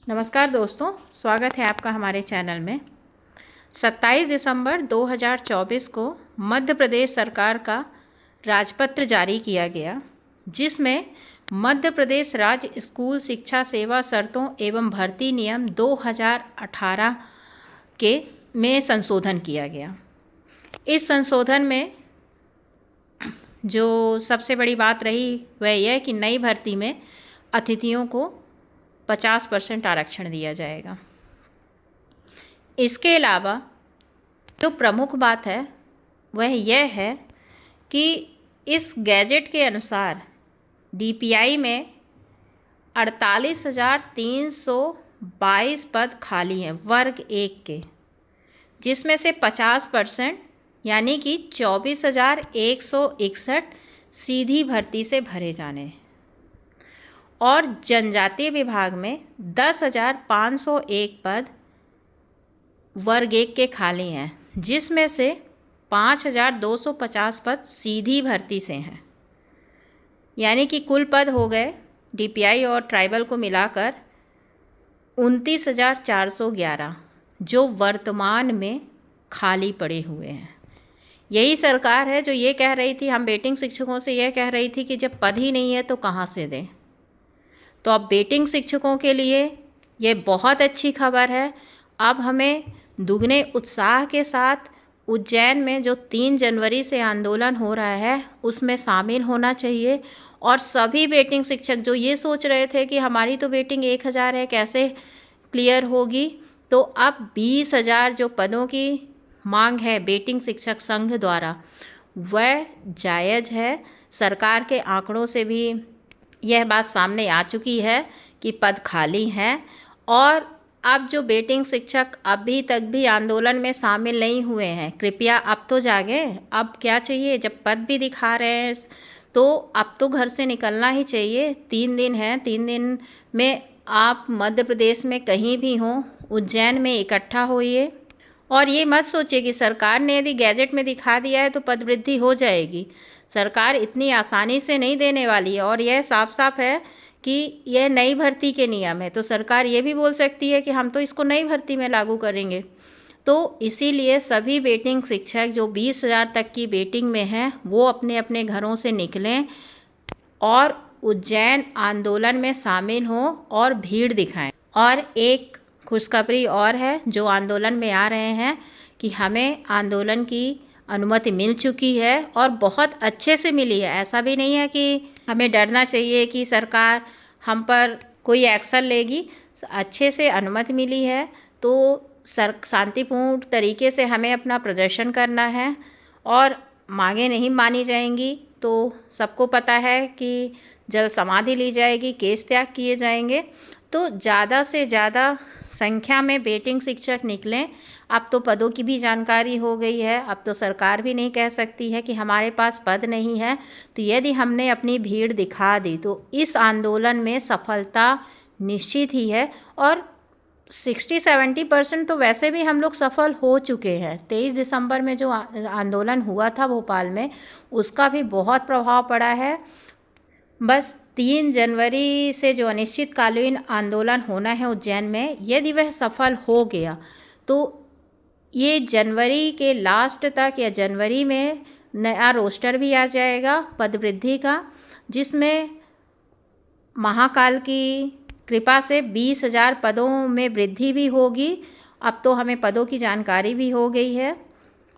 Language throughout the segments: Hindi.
नमस्कार दोस्तों, स्वागत है आपका हमारे चैनल में। 27 दिसंबर 2024 को मध्य प्रदेश सरकार का राजपत्र जारी किया गया, जिसमें मध्य प्रदेश राज्य स्कूल शिक्षा सेवा शर्तों एवं भर्ती नियम 2018 के में संशोधन किया गया। इस संशोधन में जो सबसे बड़ी बात रही वह यह कि नई भर्ती में अतिथियों को 50% आरक्षण दिया जाएगा। इसके अलावा जो प्रमुख बात है वह यह है कि इस गैजेट के अनुसार डीपीआई में 48,322 पद खाली हैं वर्ग 1 के, जिसमें से 50% यानी कि 24,161 सीधी भर्ती से भरे जाने हैं और जनजातीय विभाग में 10,501 पद वर्ग 1 के खाली हैं, जिसमें से 5,250 पद सीधी भर्ती से हैं। यानी कि कुल पद हो गए डीपीआई और ट्राइबल को मिलाकर 29,411 जो वर्तमान में खाली पड़े हुए हैं। यही सरकार है जो ये कह रही थी, हम बेटिंग शिक्षकों से यह कह रही थी कि जब पद ही नहीं है तो कहाँ से दें। तो अब बेटिंग शिक्षकों के लिए ये बहुत अच्छी खबर है। अब हमें दुगने उत्साह के साथ उज्जैन में जो 3 जनवरी से आंदोलन हो रहा है उसमें शामिल होना चाहिए। और सभी बेटिंग शिक्षक जो ये सोच रहे थे कि हमारी तो बेटिंग 1,000 है, कैसे क्लियर होगी, तो अब 20,000 जो पदों की मांग है बेटिंग शिक्षक संघ द्वारा वह जायज़ है। सरकार के आंकड़ों से भी यह बात सामने आ चुकी है कि पद खाली हैं। और अब जो बेटिंग शिक्षक अभी तक भी आंदोलन में शामिल नहीं हुए हैं, कृपया अब तो जागें। अब क्या चाहिए, जब पद भी दिखा रहे हैं तो अब तो घर से निकलना ही चाहिए। 3 दिन हैं, 3 दिन में आप मध्य प्रदेश में कहीं भी हों, उज्जैन में इकट्ठा होइए। और ये मत सोचिए कि सरकार ने यदि गैजेट में दिखा दिया है तो पद वृद्धि हो जाएगी। सरकार इतनी आसानी से नहीं देने वाली है। और यह साफ साफ है कि यह नई भर्ती के नियम है, तो सरकार ये भी बोल सकती है कि हम तो इसको नई भर्ती में लागू करेंगे। तो इसीलिए सभी बेटिंग शिक्षक जो 20,000 तक की बेटिंग में हैं वो अपने अपने घरों से निकलें और उज्जैन आंदोलन में शामिल हों और भीड़ दिखाएं। और एक खुशखबरी और है जो आंदोलन में आ रहे हैं कि हमें आंदोलन की अनुमति मिल चुकी है और बहुत अच्छे से मिली है। ऐसा भी नहीं है कि हमें डरना चाहिए कि सरकार हम पर कोई एक्शन लेगी। अच्छे से अनुमति मिली है तो शांतिपूर्ण तरीके से हमें अपना प्रदर्शन करना है और मांगें नहीं मानी जाएंगी। तो सबको पता है कि जल समाधि ली जाएगी, केस त्याग किए जाएंगे। तो ज़्यादा से ज़्यादा संख्या में बेटिंग शिक्षक निकलें। अब तो पदों की भी जानकारी हो गई है, अब तो सरकार भी नहीं कह सकती है कि हमारे पास पद नहीं है। तो यदि हमने अपनी भीड़ दिखा दी तो इस आंदोलन में सफलता निश्चित ही है। और 60-70% तो वैसे भी हम लोग सफल हो चुके हैं। 23 दिसंबर में जो आंदोलन हुआ था भोपाल में, उसका भी बहुत प्रभाव पड़ा है। बस 3 जनवरी से जो अनिश्चितकालीन आंदोलन होना है उज्जैन में, यदि वह सफल हो गया तो ये जनवरी के लास्ट तक या जनवरी में नया रोस्टर भी आ जाएगा पद वृद्धि का, जिसमें महाकाल की कृपा से 20,000 पदों में वृद्धि भी होगी। अब तो हमें पदों की जानकारी भी हो गई है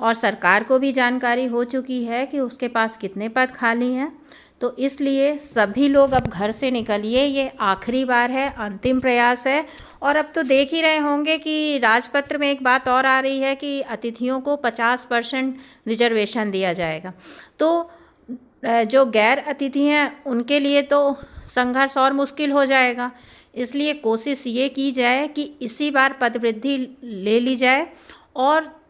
और सरकार को भी जानकारी हो चुकी है कि उसके पास कितने पद खाली हैं। तो इसलिए सभी लोग अब घर से निकलिए, ये आखिरी बार है, अंतिम प्रयास है। और अब तो देख ही रहे होंगे कि राजपत्र में एक बात और आ रही है कि अतिथियों को 50% रिजर्वेशन दिया जाएगा। तो जो गैर अतिथि हैं उनके लिए तो संघर्ष और मुश्किल हो जाएगा। इसलिए कोशिश ये की जाए कि इसी बार पद वृद्धि ले ली जाए और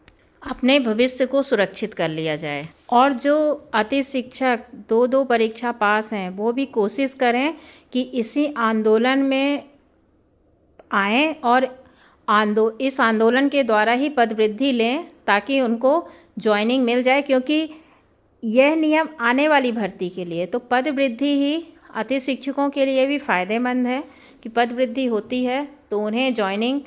अपने भविष्य को सुरक्षित कर लिया जाए। और जो अति शिक्षक 2-2 परीक्षा पास हैं वो भी कोशिश करें कि इसी आंदोलन में आएँ और इस आंदोलन के द्वारा ही पद वृद्धि लें ताकि उनको ज्वाइनिंग मिल जाए। क्योंकि यह नियम आने वाली भर्ती के लिए, तो पद वृद्धि ही अति शिक्षकों के लिए भी फ़ायदेमंद है कि पद वृद्धि होती है तो उन्हें जॉइनिंग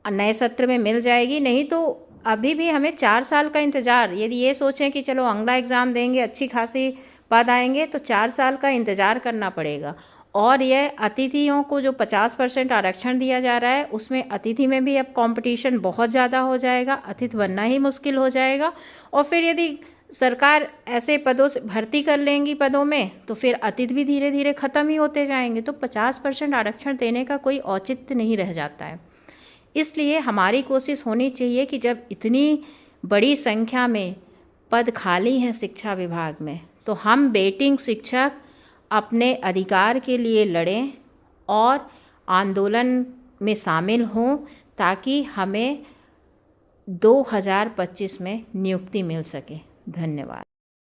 नए सत्र में मिल जाएगी। नहीं तो अभी भी हमें 4 साल का इंतज़ार, यदि ये सोचें कि चलो अगला एग्ज़ाम देंगे अच्छी खासी पद आएंगे, तो 4 साल का इंतज़ार करना पड़ेगा। और यह अतिथियों को जो 50% आरक्षण दिया जा रहा है, उसमें अतिथि में भी अब कंपटीशन बहुत ज़्यादा हो जाएगा, अतिथि बनना ही मुश्किल हो जाएगा। और फिर यदि सरकार ऐसे पदों से भर्ती कर लेंगी पदों में, तो फिर अतिथि भी धीरे धीरे ख़त्म ही होते जाएंगे, तो 50% आरक्षण देने का कोई औचित्य नहीं रह जाता है। इसलिए हमारी कोशिश होनी चाहिए कि जब इतनी बड़ी संख्या में पद खाली हैं शिक्षा विभाग में, तो हम बेटिंग शिक्षक अपने अधिकार के लिए लड़ें और आंदोलन में शामिल हों, ताकि हमें 2025 में नियुक्ति मिल सके। धन्यवाद।